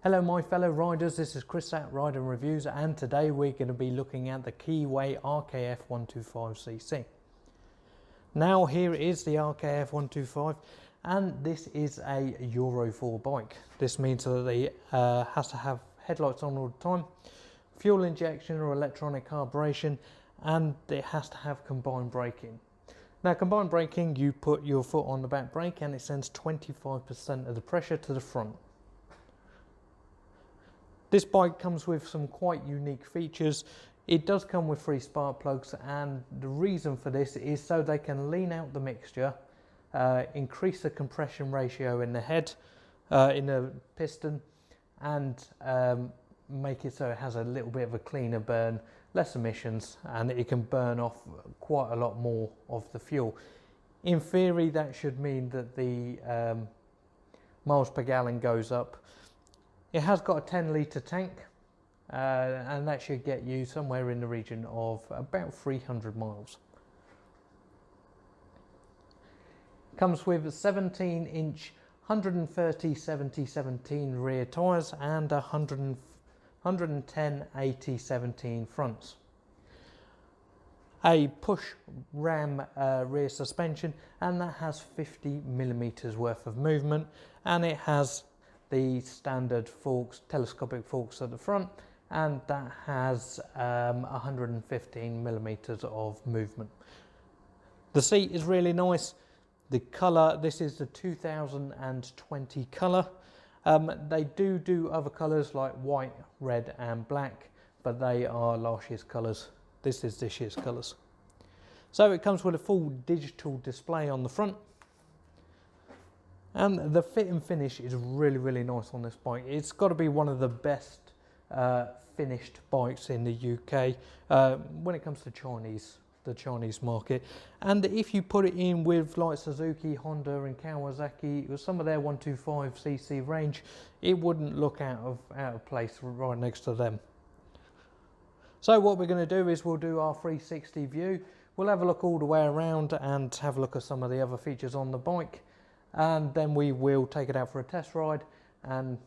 Hello my fellow riders, this is Chris at Ride and Reviews, and today we're going to be looking at the Keeway RKF125cc. Now here is the RKF125, and this is a Euro 4 bike. This means that it has to have headlights on all the time, fuel injection or electronic carburation, and it has to have combined braking. Now combined braking, you put your foot on the back brake and it sends 25% of the pressure to the front. This bike comes with some quite unique features. It does come with 3 spark plugs, and the reason for this is so they can lean out the mixture, increase the compression ratio in the head, in the piston, and make it so it has a little bit of a cleaner burn, less emissions, and it can burn off quite a lot more of the fuel. In theory, that should mean that the miles per gallon goes up. It has got a 10-litre tank, and that should get you somewhere in the region of about 300 miles. Comes with 17-inch 130/70/17 rear tyres and 110/80/17 fronts. A push ram rear suspension, and that has 50mm worth of movement, and it has the standard forks, telescopic forks at the front, and that has 115mm of movement. The seat is really nice. The colour, this is the 2020 colour. They do other colours like white, red and black, but they are last year's colours. This is this year's colours. So it comes with a full digital display on the front. And the fit and finish is really nice on this bike. It's got to be one of the best finished bikes in the UK when it comes to the Chinese market. And if you put it in with like Suzuki, Honda and Kawasaki, or some of their 125cc range, it wouldn't look out of place right next to them. So what we're going to do is we'll do our 360 view. We'll have a look all the way around and have a look at some of the other features on the bike. And then we will take it out for a test ride and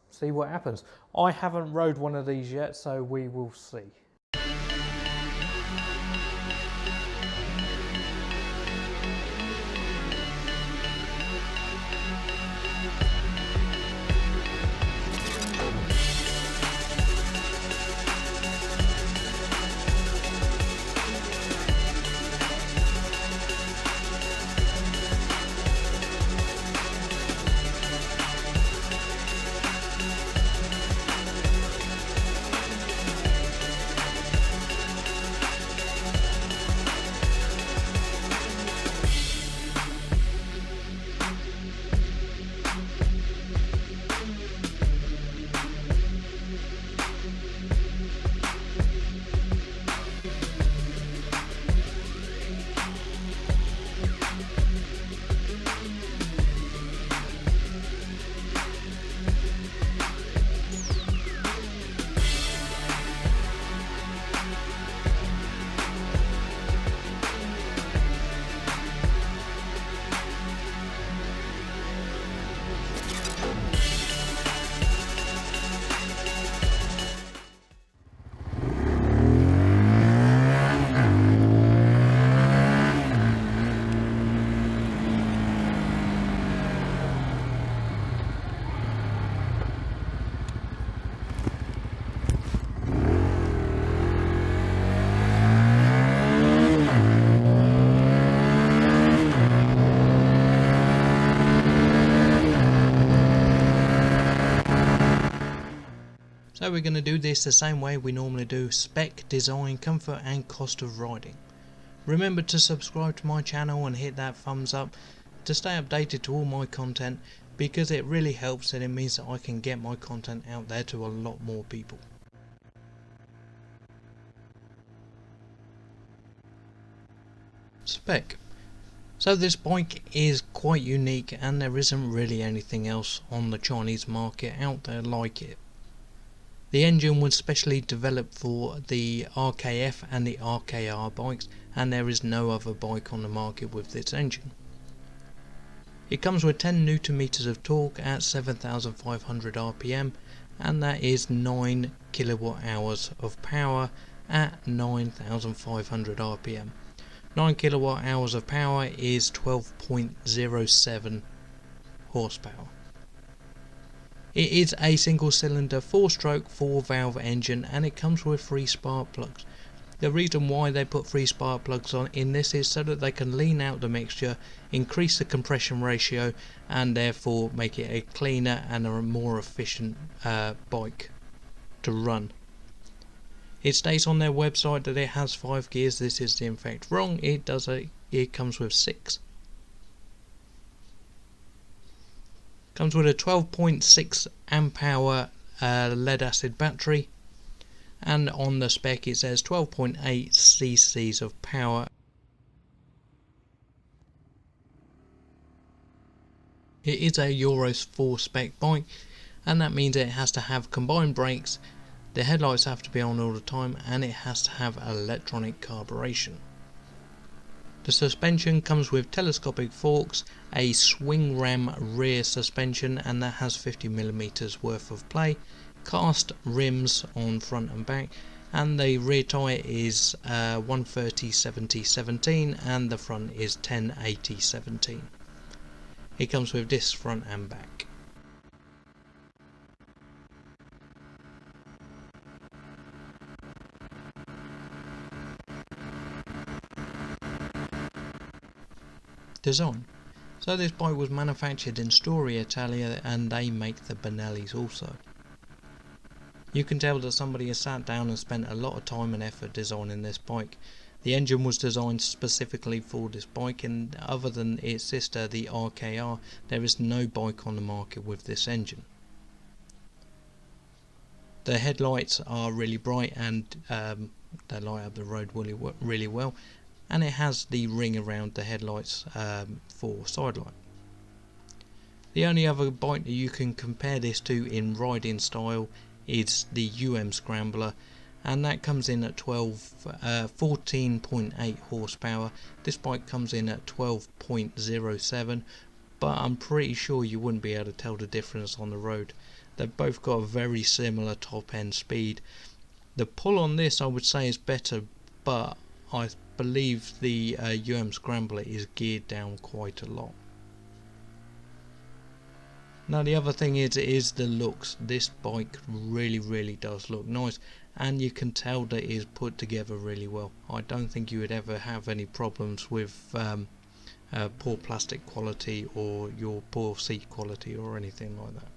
see what happens. I haven't rode one of these yet, so we will see. So we're going to do this the same way we normally do: spec, design, comfort and cost of riding. Remember to subscribe to my channel and hit that thumbs up to stay updated to all my content, because it really helps, and it means that I can get my content out there to a lot more people. Spec. So this bike is quite unique, and there isn't really anything else on the Chinese market out there like it. The engine was specially developed for the RKF and the RKR bikes, and there is no other bike on the market with this engine. It comes with 10 Newton meters of torque at 7,500 RPM, and that is 9 kilowatt hours of power at 9,500 RPM. 9 kilowatt hours of power is 12.07 horsepower. It is a single cylinder 4-stroke 4-valve engine, and it comes with 3 spark plugs. The reason why they put 3 spark plugs on in this is so that they can lean out the mixture, increase the compression ratio, and therefore make it a cleaner and a more efficient bike to run. It states on their website that it has 5 gears. This is in fact wrong. It comes with 6. Comes with a 12.6 amp hour lead acid battery, and on the spec it says 12.8 cc's of power. It is a Euro 4 spec bike, and that means it has to have combined brakes, the headlights have to be on all the time, and it has to have electronic carburation. The suspension comes with telescopic forks, a swing ram rear suspension, and that has 50mm worth of play, cast rims on front and back, and the rear tyre is 130/70/17 and the front is 10/80/17. It comes with discs front and back. Design. So this bike was manufactured in Storied Italia, and they make the Benellis also. You can tell that somebody has sat down and spent a lot of time and effort designing this bike. The engine was designed specifically for this bike, and other than its sister, the RKR, there is no bike on the market with this engine. The headlights are really bright, and they light up the road really well, and it has the ring around the headlights for sidelight. The only other bike that you can compare this to in riding style is the Scrambler, and that comes in at 14.8 horsepower. This bike comes in at 12.07, but I'm pretty sure you wouldn't be able to tell the difference on the road. They've both got a very similar top end speed. The pull on this I would say is better, but I believe the Scrambler is geared down quite a lot. Now the other thing is the looks. This bike really does look nice, and you can tell that it is put together really well. I don't think you would ever have any problems with poor plastic quality or your poor seat quality or anything like that.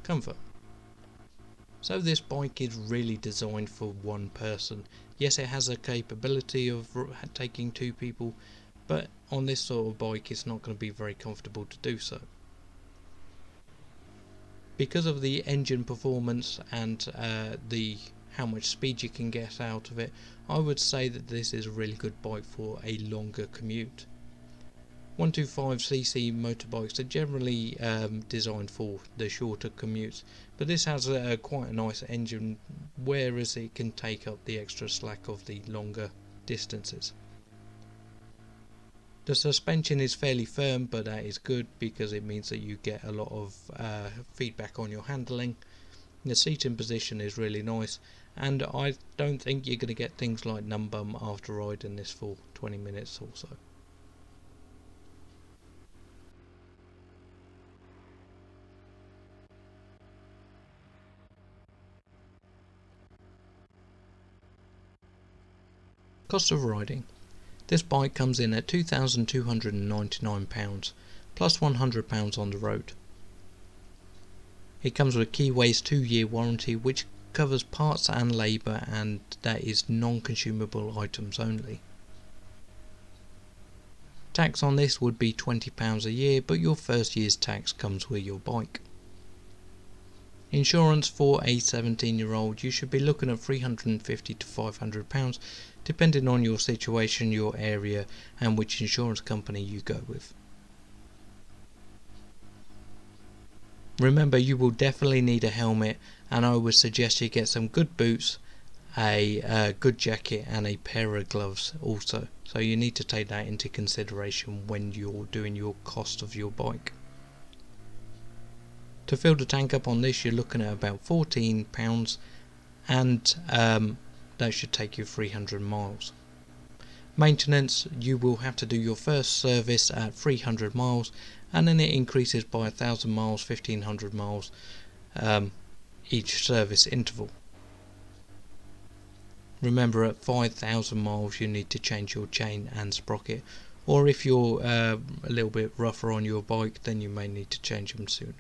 Comfort. So this bike is really designed for one person. Yes, it has a capability of taking 2 people, but on this sort of bike it's not going to be very comfortable to do so. Because of the engine performance and how much speed you can get out of it, I would say that this is a really good bike for a longer commute. 125cc motorbikes are generally designed for the shorter commutes, but this has quite a nice engine, whereas it can take up the extra slack of the longer distances. The suspension is fairly firm, but that is good because it means that you get a lot of feedback on your handling. The seating position is really nice, and I don't think you're going to get things like numbum after riding this for 20 minutes or so. Cost of riding. This bike comes in at £2,299 plus £100 on the road. It comes with Keeway's 2-year warranty, which covers parts and labour, and that is non-consumable items only. Tax on this would be £20 a year, but your first year's tax comes with your bike. Insurance for a 17-year-old, you should be looking at £350 to £500, depending on your situation, your area, and which insurance company you go with. Remember, you will definitely need a helmet, and I would suggest you get some good boots, a good jacket and a pair of gloves also. So you need to take that into consideration when you're doing your cost of your bike. To fill the tank up on this, you're looking at about £14, and that should take you 300 miles. Maintenance, you will have to do your first service at 300 miles, and then it increases by 1000 miles, 1500 miles each service interval. Remember, at 5000 miles you need to change your chain and sprocket, or if you're a little bit rougher on your bike, then you may need to change them sooner.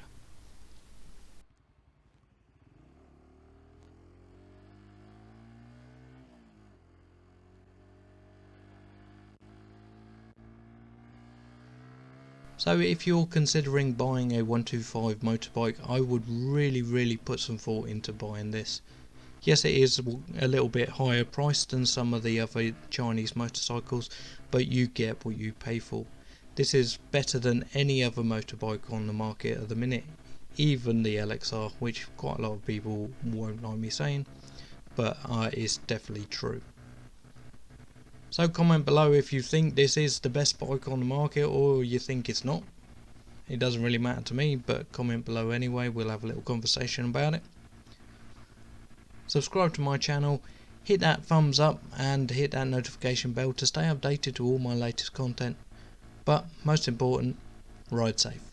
So if you're considering buying a 125 motorbike, I would really put some thought into buying this. Yes, it is a little bit higher priced than some of the other Chinese motorcycles, but you get what you pay for. This is better than any other motorbike on the market at the minute, even the LXR, which quite a lot of people won't like me saying, but it's definitely true. So comment below if you think this is the best bike on the market or you think it's not. It doesn't really matter to me, but comment below anyway, we'll have a little conversation about it. Subscribe to my channel, hit that thumbs up and hit that notification bell to stay updated to all my latest content. But most important, ride safe.